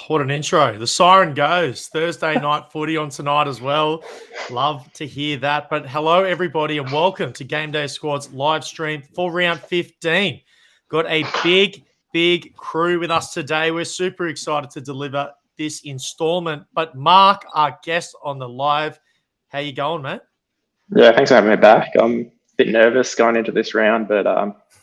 what an intro. The siren goes. Thursday night footy on tonight as well. Love to hear that. But hello, everybody, and welcome to Game Day Squad's live stream for round 15. Got a big crew with us today. We're super excited to deliver this installment. But Mark, our guest on the live, how you going, mate? Yeah, thanks for having me back. I'm a bit nervous going into this round, but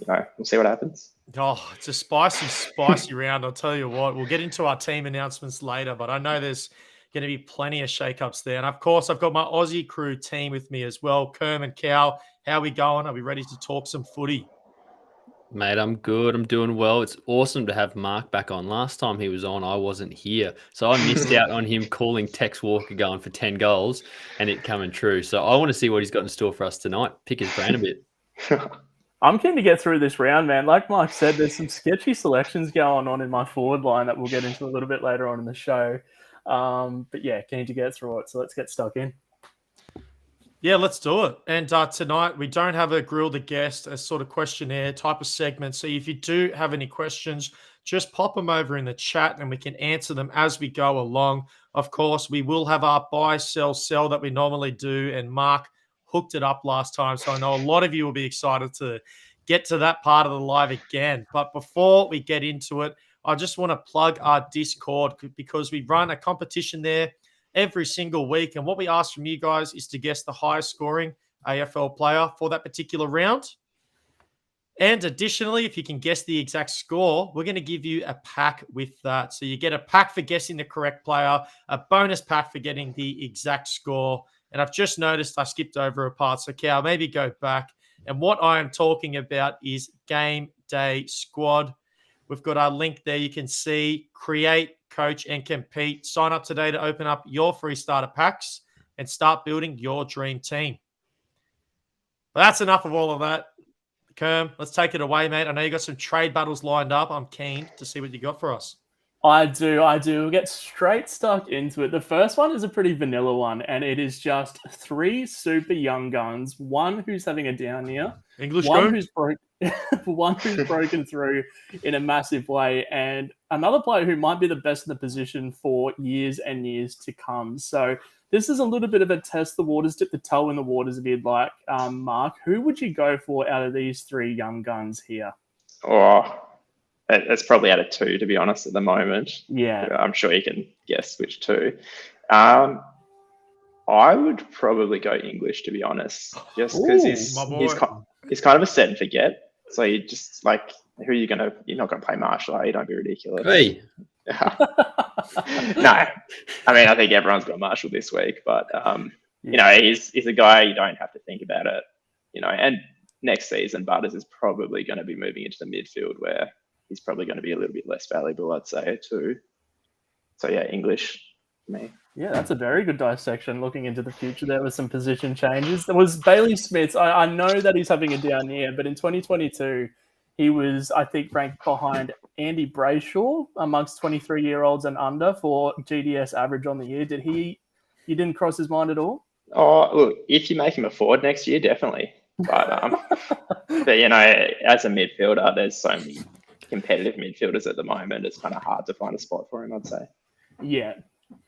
we'll see what happens. Oh, it's a spicy round. I'll tell you what. We'll get into our team announcements later, but I know there's going to be plenty of shakeups there. And of course, I've got my Aussie crew team with me as well. Kerm and Cal, how are we going? Are we ready to talk some footy? Mate, I'm good. I'm doing well. It's awesome to have Mark back on. Last time he was on, I wasn't here. So I missed out on him calling Tex Walker going for 10 goals and it coming true. So I want to see what he's got in store for us tonight. Pick his brain a bit. I'm keen to get through this round, man. Like Mark said, there's some sketchy selections going on in my forward line that we'll get into a little bit later on in the show. But yeah, keen to get through it. So let's get stuck in. Yeah, let's do it. And tonight, we don't have a grill the guest, a sort of questionnaire type of segment. So if you do have any questions, just pop them over in the chat and we can answer them as we go along. Of course, we will have our buy, sell that we normally do. And Mark hooked it up last time. So I know a lot of you will be excited to get to that part of the live again. But before we get into it, I just want to plug our Discord because we run a competition there every single week. And what we ask from you guys is to guess the highest scoring AFL player for that particular round. And additionally, if you can guess the exact score, we're going to give you a pack with that. So you get a pack for guessing the correct player, a bonus pack for getting the exact score. And I've just noticed I skipped over a part. So Cal, maybe go back. And what I am talking about is Game Day Squad. We've got our link there. You can see create, coach, and compete. Sign up today to open up your free starter packs and start building your dream team. But that's enough of all of that. Kerm, let's take it away, mate. I know you got some trade battles lined up. I'm keen to see what you got for us. I do. We'll get straight stuck into it. The first one is a pretty vanilla one, and it is just 3 super young guns. One who's having a down year. English one go? who's broken through in a massive way, and another player who might be the best in the position for years and years to come. So this is a little bit of a test the waters, dip the toe in the waters if you'd like. Mark, who would you go for out of these 3 young guns here? Oh, it's probably out of 2, to be honest, at the moment. Yeah. I'm sure you can guess which 2. I would probably go English, to be honest, just because he's kind of a set and forget. So you just like, you're not going to play Marshall, are you? Don't be ridiculous. Hey. No, I mean, I think everyone's got Marshall this week, but he's a guy you don't have to think about it, and next season Butters is probably going to be moving into the midfield where he's probably going to be a little bit less valuable, I'd say, too. So yeah, English for me. Yeah, that's a very good dissection looking into the future. There was some position changes. There was Bailey Smith. I know that he's having a down year, but in 2022, he was, I think, ranked behind Andy Brayshaw amongst 23-year-olds and under for GDS average on the year. You didn't cross his mind at all? Oh, look, if you make him a forward next year, definitely. But, as a midfielder, there's so many competitive midfielders at the moment. It's kind of hard to find a spot for him, I'd say. Yeah.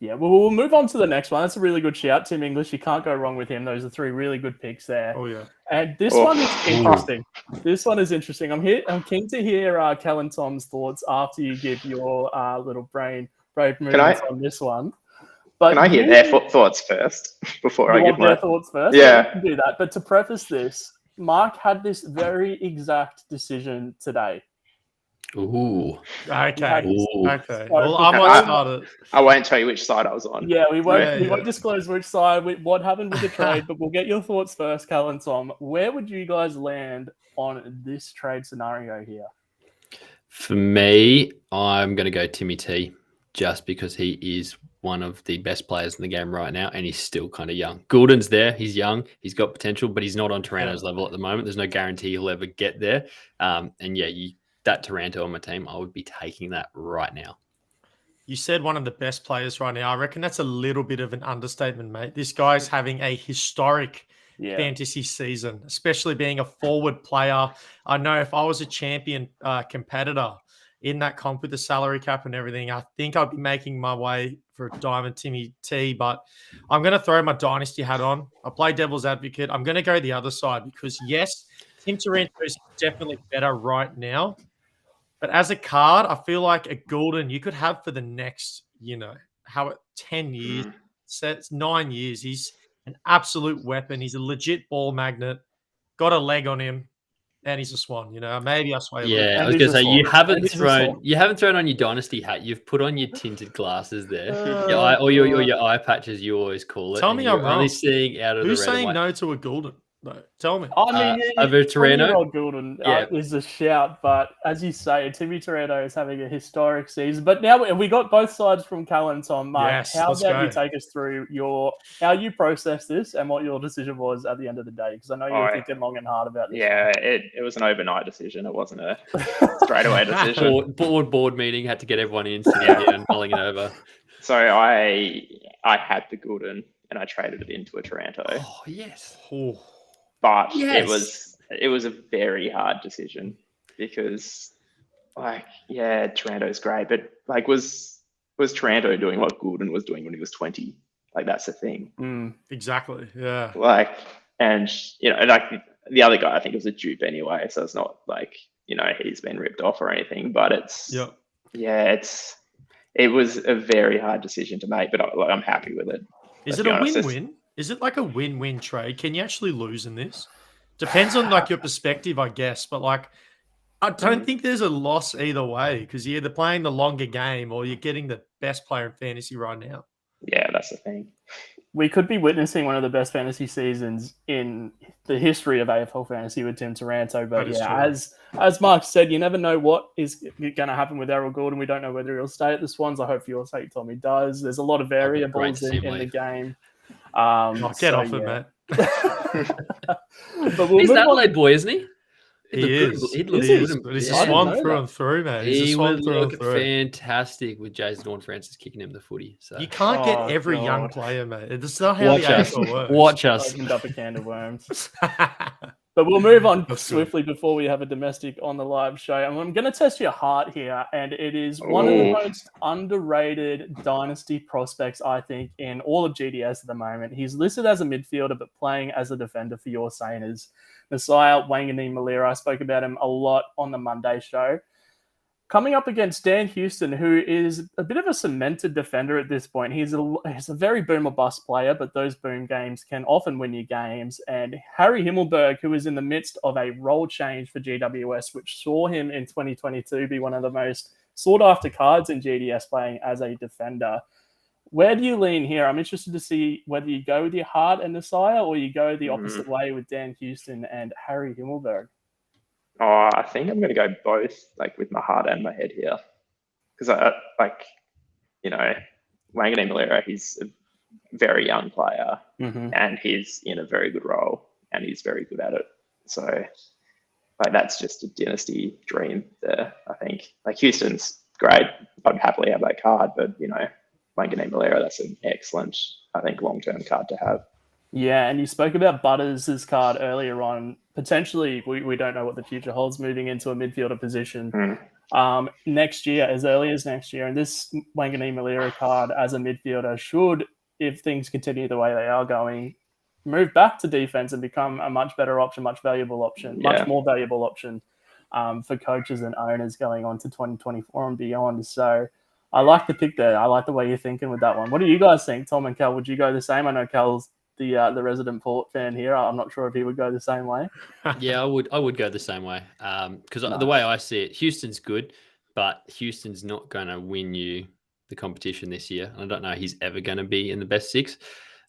Well, we'll move on to the next one. That's a really good shout, Tim English. You can't go wrong with him. Those are 3 really good picks there. Oh yeah. And this one is interesting. This one is interesting. I'm keen to hear Kerm and Tom's thoughts after you give your little brave movements on this one. But can I hear their thoughts first before I give my thoughts first? Yeah, you can do that. But to preface this, Mark had this very exact decision today. Ooh. Okay. Ooh. Okay. Well, I might start it. I won't tell you which side I was on. Yeah, we won't disclose which side, what happened with the trade, but we'll get your thoughts first, Kerm and Tom. Where would you guys land on this trade scenario here? For me, I'm going to go Timmy T, just because he is one of the best players in the game right now, and he's still kind of young. Goulden's there. He's young. He's got potential, but he's not on Toronto's level at the moment. There's no guarantee he'll ever get there. That Toronto on my team, I would be taking that right now. You said one of the best players right now. I reckon that's a little bit of an understatement, mate. This guy's having a historic fantasy season, especially being a forward player. I know if I was a champion competitor in that comp with the salary cap and everything, I think I'd be making my way for Diamond Timmy T, but I'm going to throw my dynasty hat on. I play devil's advocate. I'm going to go the other side because, yes, Tim Taranto is definitely better right now. But as a card, I feel like a Golden you could have for the next, 10 years, 9 years. He's an absolute weapon. He's a legit ball magnet, got a leg on him. And he's a swan, Maybe I sway a little. Yeah, I And was he's gonna a say swan. you haven't And he's a thrown swan. on your dynasty hat. You've put on your tinted glasses there. Oh, Your eye, or your God. eye patches, you always call it. Tell and me you're I'm only wrong. seeing out of Who's the red and saying white. no to a Golden? No, tell me. I mean, Over Taranto? 20-year-old Goulden Yeah. is a shout, but as you say, Timmy Taranto is having a historic season. But now we got both sides from Kerm and Tom. Mark, Yes, how let's about you go. take us through how you process this and what your decision was at the end of the day? Because I know you were thinking long and hard about this. Yeah, it was an overnight decision. It wasn't a straightaway decision. Board meeting, had to get everyone in, sitting down and mulling it over. So I had the Gooden and I traded it into a Taranto. Oh, yes. Oh, But Yes. it was a very hard decision because Taranto's great, but was Taranto doing what Goulden was doing when he was 20? Like that's the thing. exactly. Yeah. And the other guy I think was a dupe anyway, so it's not like, he's been ripped off or anything, but it was a very hard decision to make, but I'm happy with it. Is it a win-win? Is it like a win-win trade? Can you actually lose in this? Depends on your perspective, I guess. But I don't think there's a loss either way because you're either playing the longer game or you're getting the best player in fantasy right now. Yeah, that's the thing. We could be witnessing one of the best fantasy seasons in the history of AFL fantasy with Tim Taranto. But as Mark said, you never know what is going to happen with Errol Goulden. We don't know whether he'll stay at the Swans. I hope for your sake, Tom, he does. There's a lot of variables in the game. Get off it, mate. But we'll He's move an on. Adelaide boy, isn't he? He is. He looks He is, good. but he's I a didn't swan know through that. and through, man. He's a He swan was through and looking through. fantastic with Jason Francis kicking him the footy. So You can't get Oh, every young God. player, mate. It's not how Watch the us. AFL works. Watch us. Opened up a can of worms. But we'll move on That's swiftly before we have a domestic on the live show. And I'm going to test your heart here. And it is one of the most underrated dynasty prospects, I think, in all of GDS at the moment. He's listed as a midfielder, but playing as a defender for your Saners. Messiah Wangani Malira. I spoke about him a lot on the Monday show. Coming up against Dan Houston, who is a bit of a cemented defender at this point. He's a very boom or bust player, but those boom games can often win you games. And Harry Himmelberg, who is in the midst of a role change for GWS, which saw him in 2022 be one of the most sought-after cards in GDS playing as a defender. Where do you lean here? I'm interested to see whether you go with your heart and Messiah or you go the opposite way with Dan Houston and Harry Himmelberg. Oh, I think I'm going to go both, with my heart and my head here, because Wangani Malira, he's a very young player, and he's in a very good role, and he's very good at it. So, that's just a dynasty dream there. I think Houston's great. I'd happily have that card, but Wangani Malira, that's an excellent, I think, long-term card to have. Yeah, and you spoke about Butters' card earlier on. Potentially, we don't know what the future holds moving into a midfielder position next year, as early as next year. And this Wangani Malira card as a midfielder should, if things continue the way they are going, move back to defense and become a much better option, much more valuable option for coaches and owners going on to 2024 and beyond. So I like the pick there. I like the way you're thinking with that one. What do you guys think, Tom and Cal? Would you go the same? I know Cal's the resident Port fan here. I'm not sure if he would go the same way. Yeah, I would go the same way. Because the way I see it, Houston's good, but Houston's not going to win you the competition this year. I don't know he's ever going to be in the best six.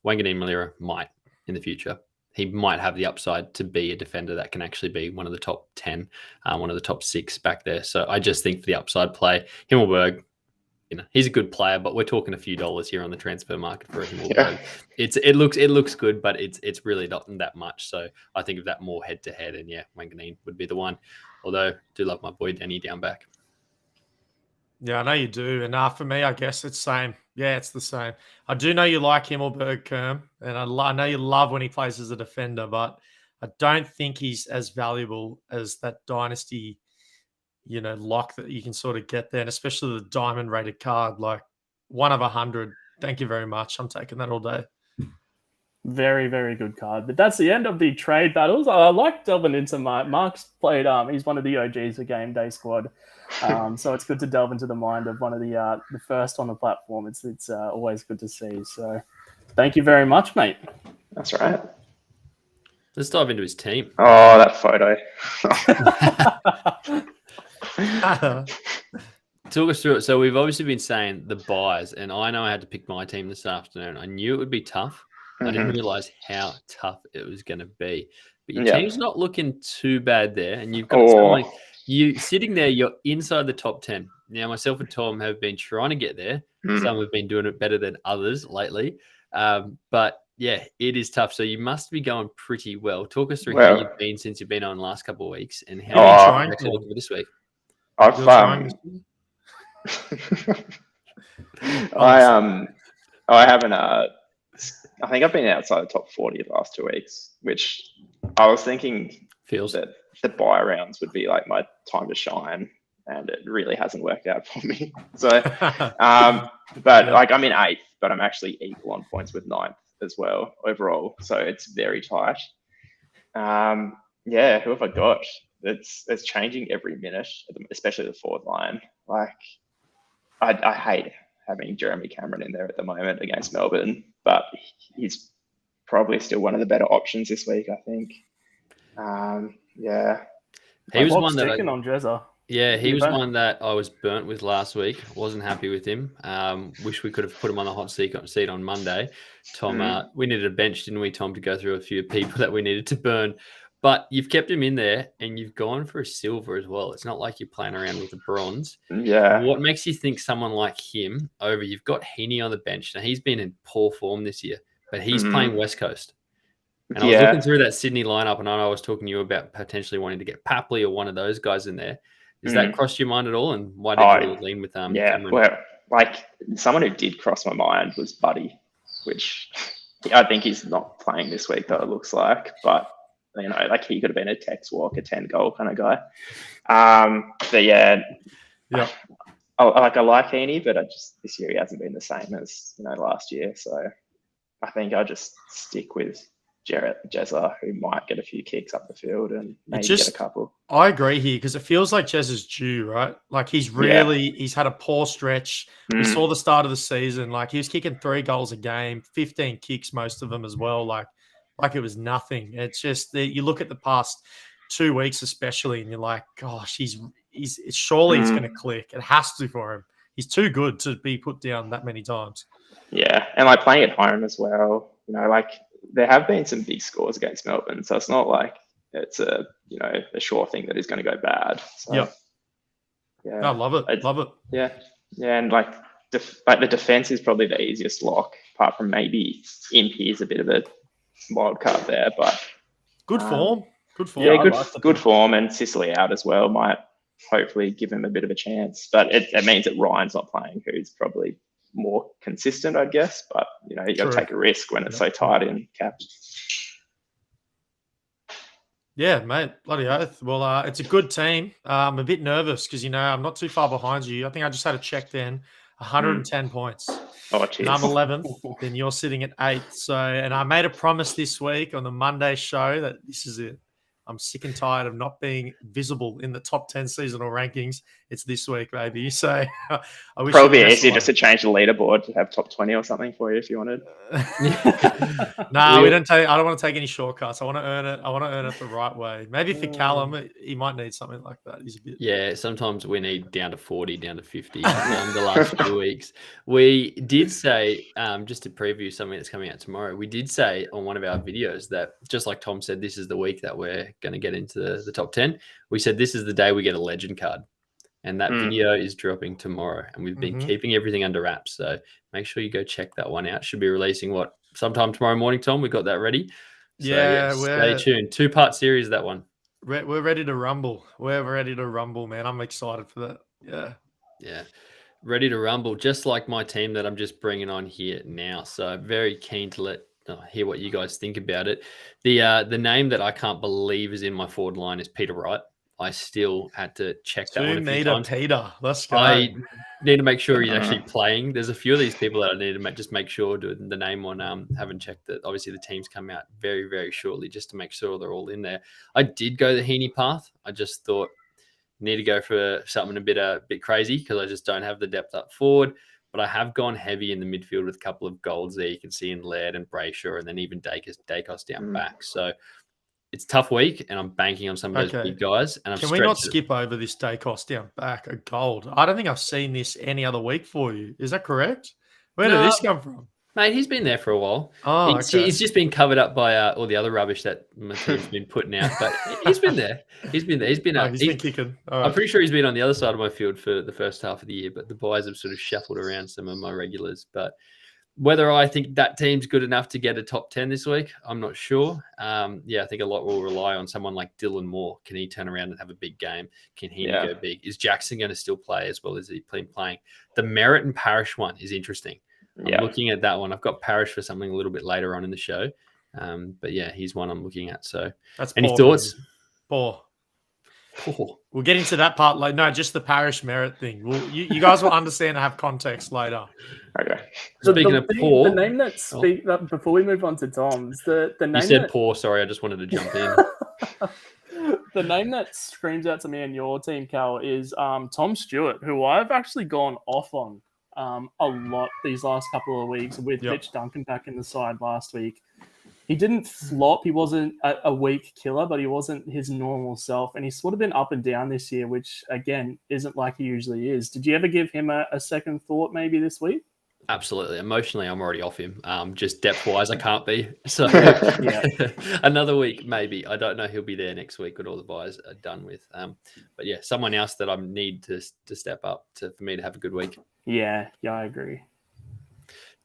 Wangani Malira might in the future. He might have the upside to be a defender that can actually be one of the top 10, one of the top 6 back there. So I just think for the upside play, Himmelberg, he's a good player, but we're talking a few dollars here on the transfer market for him. Yeah. It looks good, but it's really not that much. So I think of that more head to head, and Wangani would be the one. Although I do love my boy Danny down back. Yeah, I know you do. And for me, I guess it's same. Yeah, it's the same. I do know you like Himmelberg, Kerm, and I know you love when he plays as a defender, but I don't think he's as valuable as that dynasty lock that you can sort of get there, and especially the diamond rated card, like 1 of 100. Thank you very much. I'm taking that all day. Very, very good card. But that's the end of the trade battles. I like delving into Mark's played. He's one of the OGs of Game Day squad, so it's good to delve into the mind of one of the first on the platform. It's always good to see. So, thank you very much, mate. That's right. Let's dive into his team. Oh, that photo. Talk us through it. So we've obviously been saying the buys, and I know I had to pick my team this afternoon. I knew it would be tough. I didn't realize how tough it was going to be. But your team's not looking too bad there, and you've got someone you sitting there. You're inside the top 10 now. Myself and Tom have been trying to get there. Some have been doing it better than others lately, but yeah, it is tough. So you must be going pretty well. Talk us through how you've been since you've been on the last couple of weeks, and how you're actually looking for this week. I haven't. I think I've been outside the top 40 the last 2 weeks, which I was thinking that the buy rounds would be like my time to shine, and it really hasn't worked out for me. So, like I'm in 8th, but I'm actually equal on points with 9th as well overall. So it's very tight. Who have I got? It's changing every minute, especially the forward line. Like I hate having Jeremy Cameron in there at the moment against Melbourne, but he's probably still one of the better options this week, I think. He was one that on Jezza. Yeah, he was one that I was burnt with last week. Wasn't happy with him. Wish we could have put him on the hot seat on Monday. Tom, we needed a bench, didn't we, Tom, to go through a few people that we needed to burn. But you've kept him in there, and you've gone for a silver as well. It's not like you're playing around with a bronze. Yeah. What makes you think someone like him over? You've got Heaney on the bench. Now, he's been in poor form this year, but he's playing West Coast. And I was looking through that Sydney lineup, and I know I was talking to you about potentially wanting to get Papley or one of those guys in there. Does that cross your mind at all? And why did you lean with Cameron? Well, like someone who did cross my mind was Buddy, which I think he's not playing this week, though, it looks like. But like he could have been a Tex Walker 10-goal kind of guy. I like Heaney, but this year he hasn't been the same as last year. So I think I'll just stick with Jezza, who might get a few kicks up the field and maybe get a couple. I agree here because it feels like Jezza's due, right? Like he's had a poor stretch. We saw the start of the season. Like he was kicking 3 goals a game, 15 kicks, most of them as well. Like it was nothing. It's just that you look at the past 2 weeks, especially, and you're like, gosh, he's surely it's going to click. It has to for him. He's too good to be put down that many times. Yeah, and like playing at home as well. Like there have been some big scores against Melbourne, so it's not like it's a sure thing that is going to go bad. So, I love it. Love it. Yeah, and like the defense is probably the easiest lock, apart from maybe Impey is a bit of a wild card there, but good form. Yeah, good form, and Sicily out as well might hopefully give him a bit of a chance. But it means that Ryan's not playing, who's probably more consistent, I guess. But you got to take a risk when it's so tight in caps. Yeah, mate, bloody oath. Well, it's a good team. I'm a bit nervous because I'm not too far behind you. I think I just had a check then. 110 points. Oh, cheers. And I'm 11th. Then you're sitting at 8th. So, and I made a promise this week on the Monday show that this is it. I'm sick and tired of not being visible in the top 10 seasonal rankings. It's this week, baby. So I wish probably easier just to change the leaderboard to have top 20 or something for you if you wanted. No, we don't take. I don't want to take any shortcuts. I want to earn it. I want to earn it the right way. Maybe for Callum, he might need something like that. He's a bit. Yeah, sometimes we need down to 40, down to 50 in the last few weeks. We did say, just to preview something that's coming out tomorrow, we did say on one of our videos that, just like Tom said, this is the week that we're going to get into the top 10. We said this is the day we get a legend card. And that video is dropping tomorrow. And we've been keeping everything under wraps. So make sure you go check that one out. Should be releasing sometime tomorrow morning, Tom. We got that ready. So, stay tuned. 2-part series, that one. We're ready to rumble. We're ready to rumble, man. I'm excited for that. Yeah. Ready to rumble, just like my team that I'm just bringing on here now. So very keen to hear what you guys think about it. The name that I can't believe is in my forward line is Peter Wright. I still had to check that one a few 2 meter times. Peter. Let's go. I need to make sure he's actually playing. There's a few of these people that I need to just make sure do the name on. Haven't checked that. Obviously, the teams come out very, very shortly just to make sure they're all in there. I did go the Heaney path. I just thought need to go for something a bit crazy because I just don't have the depth up forward. But I have gone heavy in the midfield with a couple of golds there. You can see in Laird and Brayshaw, and then even Dacos down back. So it's a tough week, and I'm banking on some of those big guys. And Can we not skip over this Dacos down back? A gold. I don't think I've seen this any other week for you. Is that correct? Where did this come from? Mate, he's been there for a while. Oh, he's just been covered up by all the other rubbish that my team's been putting out. But he's been there. He's been kicking. I'm pretty sure he's been on the other side of my field for the first half of the year. But the boys have sort of shuffled around some of my regulars. But whether I think that team's good enough to get a top 10 this week, I'm not sure. I think a lot will rely on someone like Dylan Moore. Can he turn around and have a big game? Can he go big? Is Jackson going to still play as well as he's been playing? The Merritt and Parrish one is interesting. I'm looking at that one. I've got Parrish for something a little bit later on in the show. But yeah, he's one I'm looking at. So that's any thoughts? Poor. We'll get into that part later. No, just the Parrish Merritt thing. You guys will understand and have context later. Okay. Speaking of poor, the name that before we move on to Tom's, the name you said poor. Sorry, I just wanted to jump in. The name that screams out to me in your team, Cal, is Tom Stewart, who I've actually gone off on a lot these last couple of weeks with Mitch Duncan back in the side last week. He didn't flop. He wasn't a weak killer, but he wasn't his normal self. And he's sort of been up and down this year, which, again, isn't like he usually is. Did you ever give him a second thought maybe this week? Absolutely. Emotionally, I'm already off him. Just depth-wise, I can't be. So another week, maybe. I don't know. He'll be there next week when all the buys are done with. But yeah, someone else that I need to step up for me to have a good week. Yeah, I agree.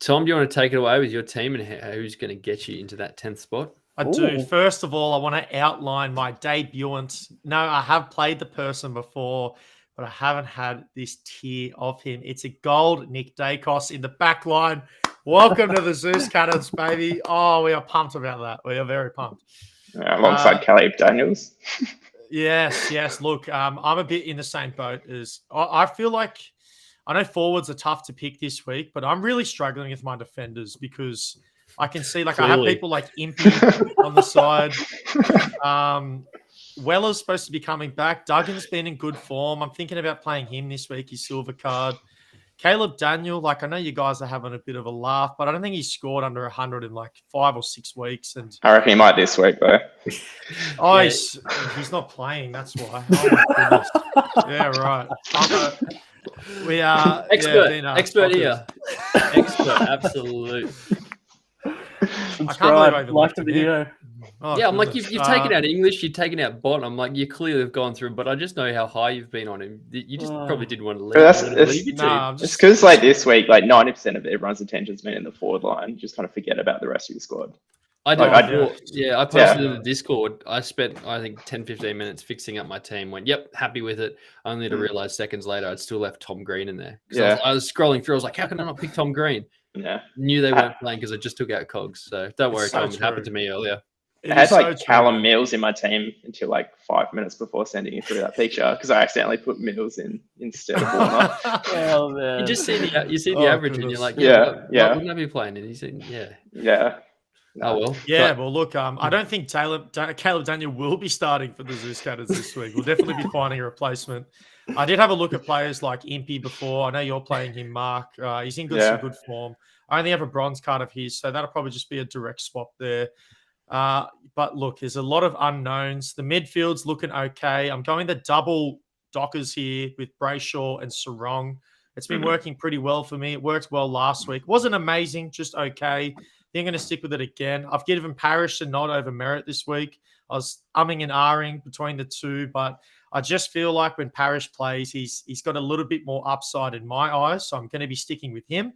Tom, do you want to take it away with your team and who's going to get you into that 10th spot? I do. First of all, I want to outline my debutant. No, I have played the person before, but I haven't had this tier of him. It's a gold Nick Dacos in the back line. Welcome to the Zeus Cannons, baby. Oh, we are pumped about that. We are very pumped. Alongside Caleb Daniels. Yes. Look, I'm a bit in the same boat as I feel like I know forwards are tough to pick this week, but I'm really struggling with my defenders because I can see I have people like Impey on the side. Weller's supposed to be coming back. Duggan's been in good form. I'm thinking about playing him this week, his silver card. Caleb Daniel, I know you guys are having a bit of a laugh, but I don't think he's scored under 100 in 5 or 6 weeks. And I reckon he might this week, though. He's not playing. That's why. Oh, my goodness. Yeah, right. We are expert here. Expert, absolute. I can't believe I even liked the video. Oh, I'm like, you've taken out English, you've taken out Bot. I'm like, you clearly have gone through, but I just know how high you've been on him. You just probably didn't want to leave. It's because this week, 90% of everyone's attention's been in the forward line. Just kind of forget about the rest of your squad. I posted in the Discord. I spent, I think, 10, 15 minutes fixing up my team. Went, yep, happy with it. Only to realize seconds later, I'd still left Tom Green in there. I was scrolling through. I was like, how can I not pick Tom Green? Yeah. Knew they weren't playing because I just took out Cogs. So don't worry, Tom. It happened to me earlier. I had Callum Mills in my team until 5 minutes before sending you through that picture because I accidentally put Mills in instead of Warner. Well, man. You just see the average and you're like, wouldn't I be playing? And he's saying, yeah. Oh, well. Yeah, well, look, I don't think Caleb Daniel will be starting for the Zeus Cannons this week. We'll definitely be finding a replacement. I did have a look at players like Impey before. I know you're playing him, Mark. He's in some good form. I only have a bronze card of his, so that'll probably just be a direct swap there. But look, there's a lot of unknowns. The midfield's looking okay. I'm going the double Dockers here with Brayshaw and Sarong. It's been working pretty well for me. It worked well last week. Wasn't amazing, just okay. I'm going to stick with it again. I've given Parrish a nod over Merritt this week. I was umming and ahhing between the two, but I just feel like when Parrish plays, he's got a little bit more upside in my eyes, so I'm going to be sticking with him.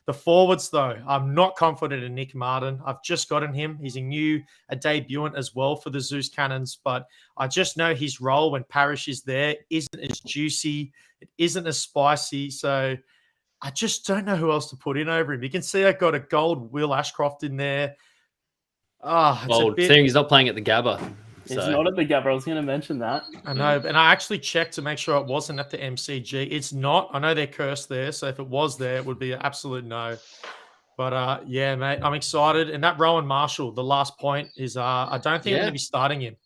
The forwards, though, I'm not confident in Nick Martin. I've just gotten him. He's a debutant as well for the Zeus Cannons, but I just know his role when Parrish is there isn't as juicy. It isn't as spicy, so I just don't know who else to put in over him. You can see I got a gold Will Ashcroft in there. Seeing he's not playing at the Gabba. He's So not at the Gabba. I was going to mention that. I know, and I actually checked to make sure it wasn't at the MCG. It's not. I know they're cursed there, so if it was there, it would be an absolute no. But yeah, mate, I'm excited. And that Rowan Marshall, the last point is, I don't think I'm going to be starting him.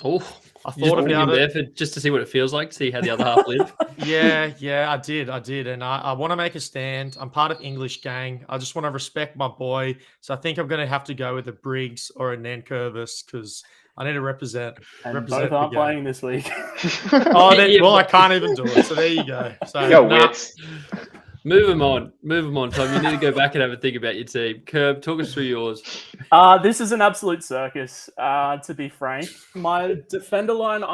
oh, I you just thought put him about there it. for just to see what it feels like, see how the other half live. Yeah, I did, and I want to make a stand. I'm part of English gang. I just want to respect my boy, so I think I'm going to have to go with a Briggs or a Nankervis because I need to represent. And represent both aren't the gang. playing this week. Oh, Yeah, well, I but- can't even do it. So there you go. So Yo, nah, wits. Move them on, Tom. You need to go back and have a think about your team. Kerb, talk us through yours. This is an absolute circus, to be frank. My defender line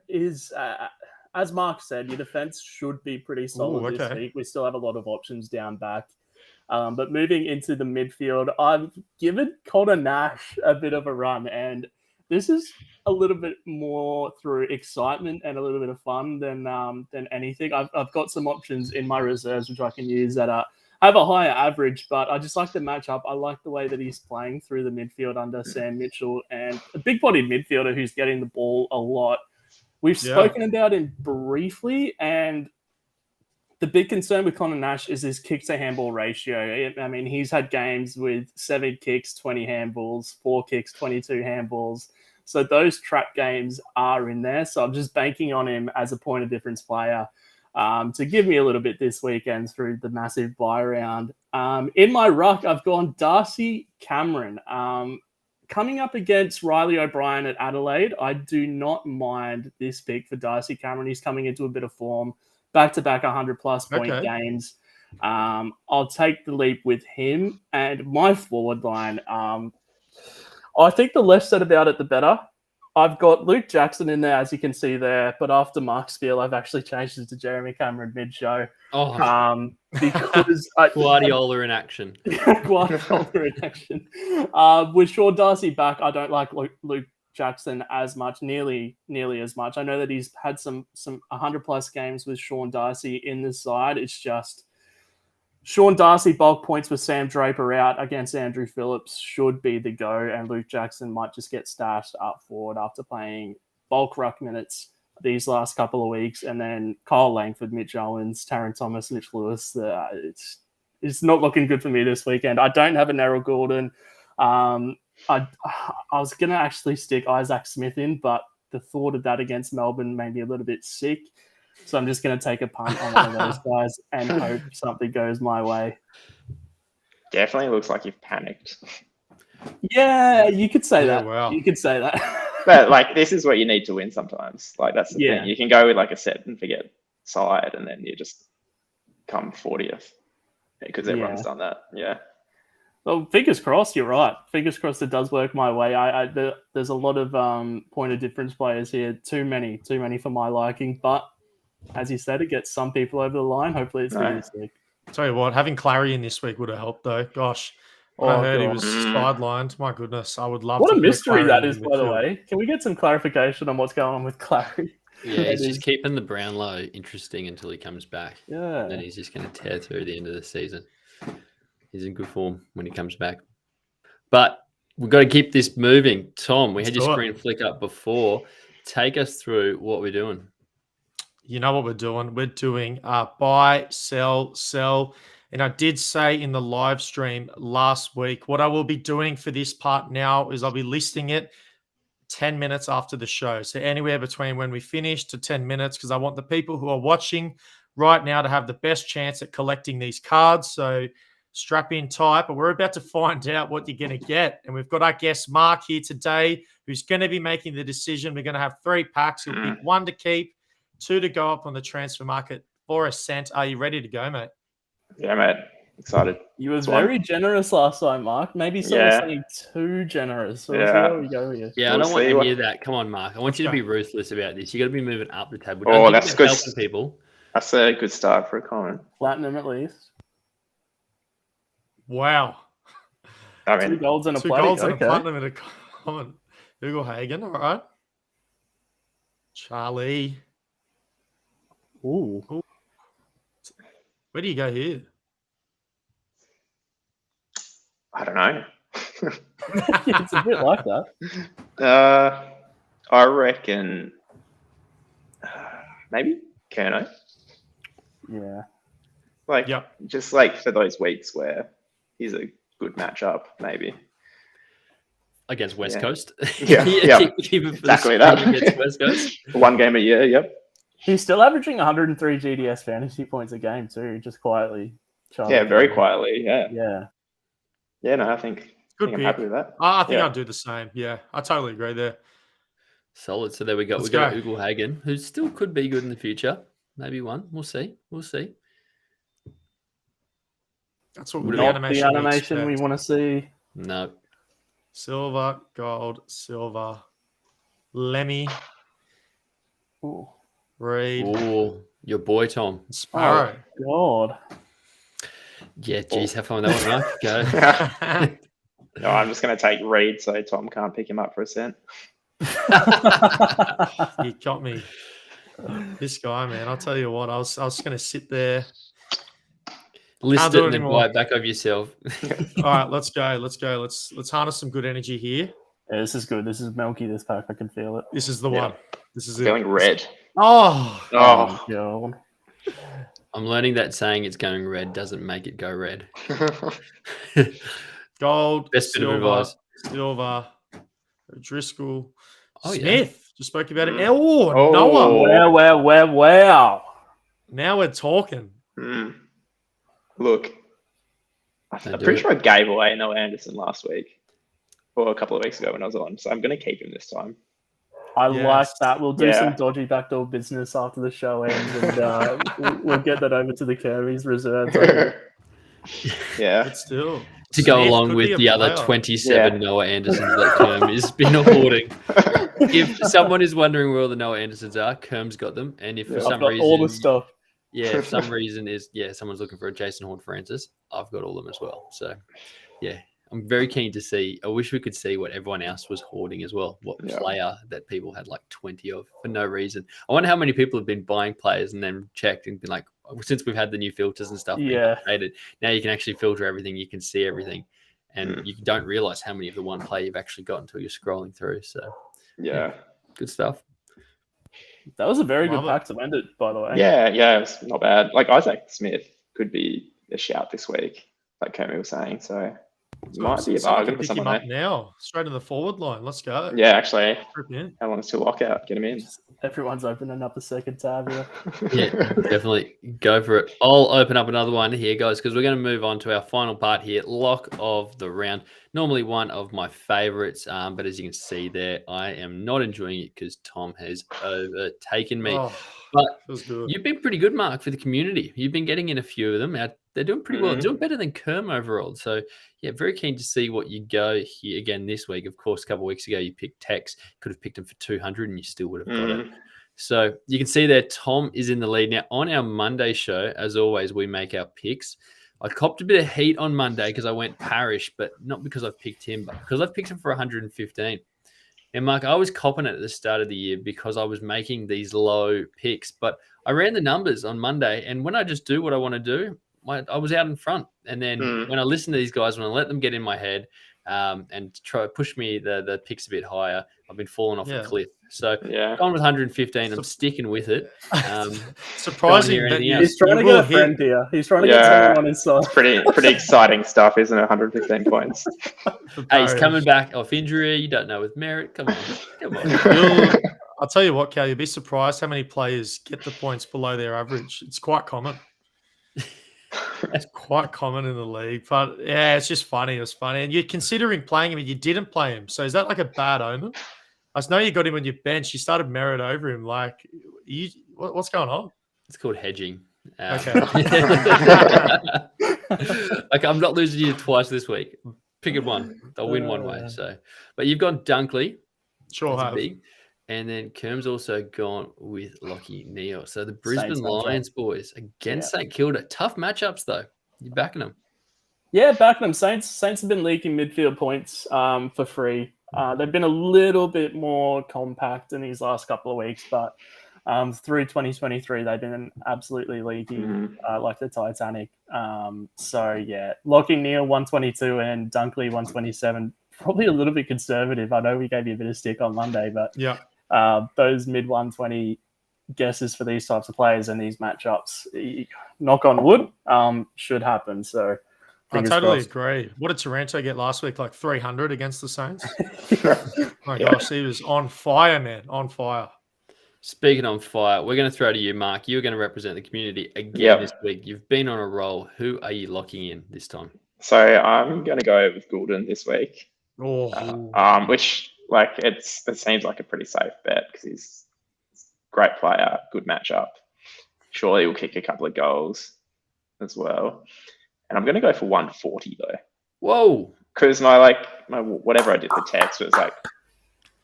is, as Mark said, your defense should be pretty solid this okay. week. We still have a lot of options down back. But moving into the midfield, I've given Connor Nash a bit of a run, and this is a little bit more through excitement and a little bit of fun than anything. I've got some options in my reserves which I can use that have a higher average, but I just like the matchup. I like the way that he's playing through the midfield under Sam Mitchell and a big-bodied midfielder who's getting the ball a lot. We've spoken about him briefly, and the big concern with Connor Nash is his kick to handball ratio. I mean, he's had games with 7 kicks, 20 handballs, 4 kicks, 22 handballs. So those trap games are in there. So I'm just banking on him as a point of difference player to give me a little bit this weekend through the massive buy round. In my ruck, I've gone Darcy Cameron. Coming up against Riley O'Brien at Adelaide, I do not mind this pick for Darcy Cameron. He's coming into a bit of form. Back-to-back 100-plus point games. I'll take the leap with him. And my forward line, I think the less said about it, the better. I've got Luke Jackson in there, as you can see there. But after Mark's spiel, I've actually changed it to Jeremy Cameron mid-show. Oh, because Guardiola in action. Guardiola in action. With Sean Darcy back, I don't like Luke Jackson as much, nearly as much. I know that he's had some 100-plus games with Sean Darcy in the side. It's just Sean Darcy bulk points with Sam Draper out against Andrew Phillips should be the go, and Luke Jackson might just get stashed up forward after playing bulk ruck minutes these last couple of weeks. And then Kyle Langford, Mitch Owens, Taron Thomas, Mitch Lewis. It's not looking good for me this weekend. I don't have a Errol Gordon. I was going to actually stick Isaac Smith in, but the thought of that against Melbourne made me a little bit sick. So I'm just going to take a punt on one of those guys and hope something goes my way. Definitely looks like you've panicked. Yeah, you could say that. Wow. You could say that. But like, this is what you need to win sometimes. Like, that's the Yeah. thing. You can go with like a set and forget side, and then you just come 40th because everyone's done that. Yeah. Well, fingers crossed, you're right. Fingers crossed it does work my way. There's a lot of point of difference players here. Too many for my liking. But as you said, it gets some people over the line. Hopefully it's me this week. Tell you what, having Clarion this week would have helped, though. Gosh, when I heard he was sidelined, my goodness, I would love what to a put mystery that Clarion is, in by the midfield. way. Can we get some clarification on what's going on with Clary? Yeah, he's just keeping the Brownlow interesting until he comes back. Yeah. And then he's just going to tear through the end of the season. He's in good form when he comes back. But we've got to keep this moving. Tom, we had your screen flick up before. Take us through what we're doing. You know what we're doing? We're doing buy, sell, sell. And I did say in the live stream last week, what I will be doing for this part now is I'll be listing it 10 minutes after the show. So anywhere between when we finish to 10 minutes, because I want the people who are watching right now to have the best chance at collecting these cards. So strap in tight, but we're about to find out what you're going to get. And we've got our guest Mark here today, who's going to be making the decision. We're going to have 3 packs. He'll pick 1 to keep, 2 to go up on the transfer market for a cent. Are you ready to go, mate? Yeah, mate. Excited. You were very generous last time, Mark. Maybe someone's saying too generous. So let's see where we go here. Yeah, I don't want to hear that. Come on, Mark. I want you to be ruthless about this. You got to be moving up the table. Oh, that's good. Helping people. That's a good start for a comment. Platinum at least. Wow. I mean, 2 golds and a 2 platinum. golds and a platinum and a comment. Hugo Hagen, all right. Charlie. Ooh. Where do you go here? I don't know. It's a bit like that. I reckon maybe Kerno. Yeah. Like, Yep. just like for those weeks where he's a good matchup, maybe. Against West Yeah. Coast. Yeah, yeah. Keep it for Exactly the that. stream against West Coast. 1 game a year, yep. He's still averaging 103 GDS fantasy points a game too, just quietly. Yeah, very quietly, yeah. Yeah. Yeah, no, I think Good I'm pick. happy with that. I think Yeah. I'd do the same. Yeah, I totally agree there. Solid. So there we go. Let's We've got go. Ugle Hagen, who still could be good in the future. Maybe one. We'll see. We'll see. That's what Not the Not animation, the animation we expect. want to see. No. Silver, gold, silver. Lemmy, Ooh. Reed, Oh, your boy Tom. Sparrow. God. Yeah, geez, have fun with that one, Mark. Go. No, I'm just going to take Reed so Tom can't pick him up for a cent. He got me. This guy, man. I'll tell you what. I was going to sit there. List do it it and then anymore. buy it back over yourself. All right, let's go. Let's go. Let's harness some good energy here. Yeah, this is good. This is milky, this pack. I can feel it. This is the Yeah. one. This is it. Feeling red. Oh, Oh. God. I'm learning that saying it's going red doesn't make it go red. gold, Best bit of silver, advice. silver, Driscoll, Oh, yeah. Smith. Just spoke about it. Mm. Oh, Oh. Noah. Wow. Now we're talking. Mm. Look, I'm Don't do pretty it. sure I gave away Noah Anderson last week or a couple of weeks ago when I was on, so I'm going to keep him this time. I Yes. like that. We'll do Yeah. some dodgy backdoor business after the show ends, and we'll get that over to the Kirby's reserves. Yeah. But still. To go Smith along could be with a the other player. 27 Yeah. Noah Andersons that Kerm has been hoarding. If someone is wondering where all the Noah Andersons are, Kerm's got them. And if for Yeah. some I've got reason, all the stuff. yeah, if some reason is someone's looking for a Jason Horn Francis, I've got all of them as well. So yeah, I'm very keen to see. I wish we could see what everyone else was hoarding as well. What Yeah. player that people had like 20 of for no reason. I wonder how many people have been buying players and then checked and been like, since we've had the new filters and stuff being Yeah. updated, now you can actually filter everything. You can see everything, and you don't realize how many of the one player you've actually got until you're scrolling through. So Yeah. good stuff. That was a very Love good it. pack to end it, by the way. Yeah, it's not bad. Like Isaac Smith could be a shout this week, like Kermit was saying. So it might be a Someone bargain can for pick him someone up there. now. Straight in the forward line. Let's go. Yeah, actually. Trip in. How long is till lockout? Get him in. Everyone's opening up a second tab here. Yeah, definitely go for it. I'll open up another one here, guys, because we're going to move on to our final part here, lock of the round. Normally one of my favorites, but as you can see there, I am not enjoying it because Tom has overtaken me. Oh, But feels good. you've been pretty good, Mark, for the community. You've been getting in a few of them. They're doing pretty well. Mhm. Doing better than Kerm overall. So, yeah, very keen to see what you go here again this week. Of course, a couple of weeks ago, you picked Tex. Could have picked him for 200 and you still would have got it. So you can see there, Tom is in the lead. Now, on our Monday show, as always, we make our picks. I copped a bit of heat on Monday because I went Parrish, but not because I've picked him, but because I've picked him for 115. And Mark, I was copping it at the start of the year because I was making these low picks, but I ran the numbers on Monday, and when I just do what I want to do, I was out in front. And then when I listen to these guys, when I let them get in my head and try to push me the picks a bit higher, I've been falling off a cliff. So Yeah. gone with 115. I'm sticking with it. Surprising hear that anything you, else. He's trying to you get will a friend hit. here. He's trying to get Yeah. someone on his side. Pretty exciting stuff, isn't it? 115 points. for Hey, he's Parrish. coming back off injury. You don't know with merit. Come on. Come on. I'll tell you what, Cal, you'll be surprised how many players get the points below their average. It's quite common. It's quite common in the league. But yeah, it's just funny. It was funny. And you're considering playing him and you didn't play him. So is that like a bad omen? I know you got him on your bench. You started merit over him. Like, what's going on? It's called hedging. Okay. Like, I'm not losing you twice this week. Pick it one. They'll win one way. So, but you've gone Dunkley. Sure That's have. big. And then Kerm's also gone with Lockie Neal. So the Brisbane Saints matchup. Lions boys against St Kilda. Tough matchups though. You're backing them. Yeah, backing them. Saints have been leaking midfield points for free. They've been a little bit more compact in these last couple of weeks, but through 2023, they've been absolutely leaking like the Titanic. So yeah, Lockie Neal 122 and Dunkley 127. Probably a little bit conservative. I know we gave you a bit of stick on Monday, but Yeah. those mid 120 guesses for these types of players and these matchups, knock on wood, should happen. So I totally crossed. agree. What did Taranto get last week? Like 300 against the Saints? My Yeah. gosh, he was on fire, man. On fire. Speaking on fire, we're going to throw to you, Mark. You're going to represent the community again Yep. this week. You've been on a roll. Who are you locking in this time? So I'm going to go with Goulden this week. Oh, Which like it seems like a pretty safe bet because he's a great player, good matchup. Surely he'll kick a couple of goals as well. And I'm going to go for 140 though, Whoa. because my whatever I did for text was like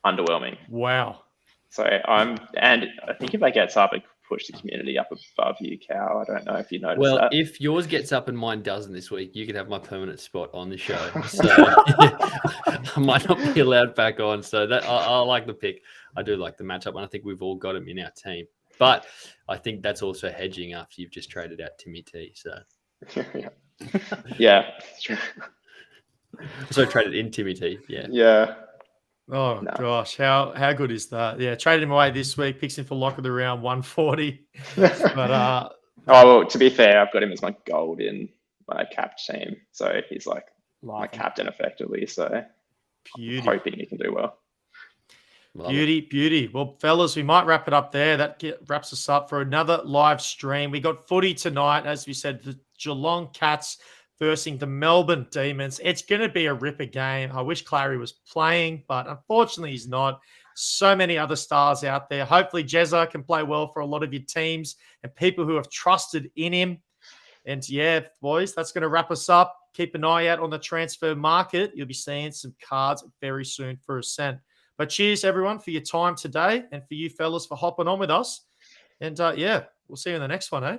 underwhelming. wow. So and I think if I gets up, it could push the community up above you, Cal. I don't know if you noticed Well, that. if yours gets up and mine doesn't this week, you can have my permanent spot on the show. So I might not be allowed back on. So that I like the pick. I do like the matchup, and I think we've all got him in our team. But I think that's also hedging after you've just traded out Timmy T. So Yeah. so traded in Timmy T. Yeah. Yeah. Oh, No. gosh. How good is that? Yeah, traded him away this week. Picks him for lock of the round, 140. But well, to be fair, I've got him as my gold in my capped team. So he's like my captain effectively. So beauty. I'm hoping he can do well. Love Beauty. Well, fellas, we might wrap it up there. That wraps us up for another live stream. We got footy tonight, as we said, the Geelong Cats versus the Melbourne Demons. It's going to be a ripper game. I wish Clary was playing, but unfortunately he's not. So many other stars out there. Hopefully Jezza can play well for a lot of your teams and people who have trusted in him. And yeah, boys, that's going to wrap us up. Keep an eye out on the transfer market. You'll be seeing some cards very soon for Ascent. But cheers, everyone, for your time today and for you fellas for hopping on with us. And yeah, we'll see you in the next one, eh?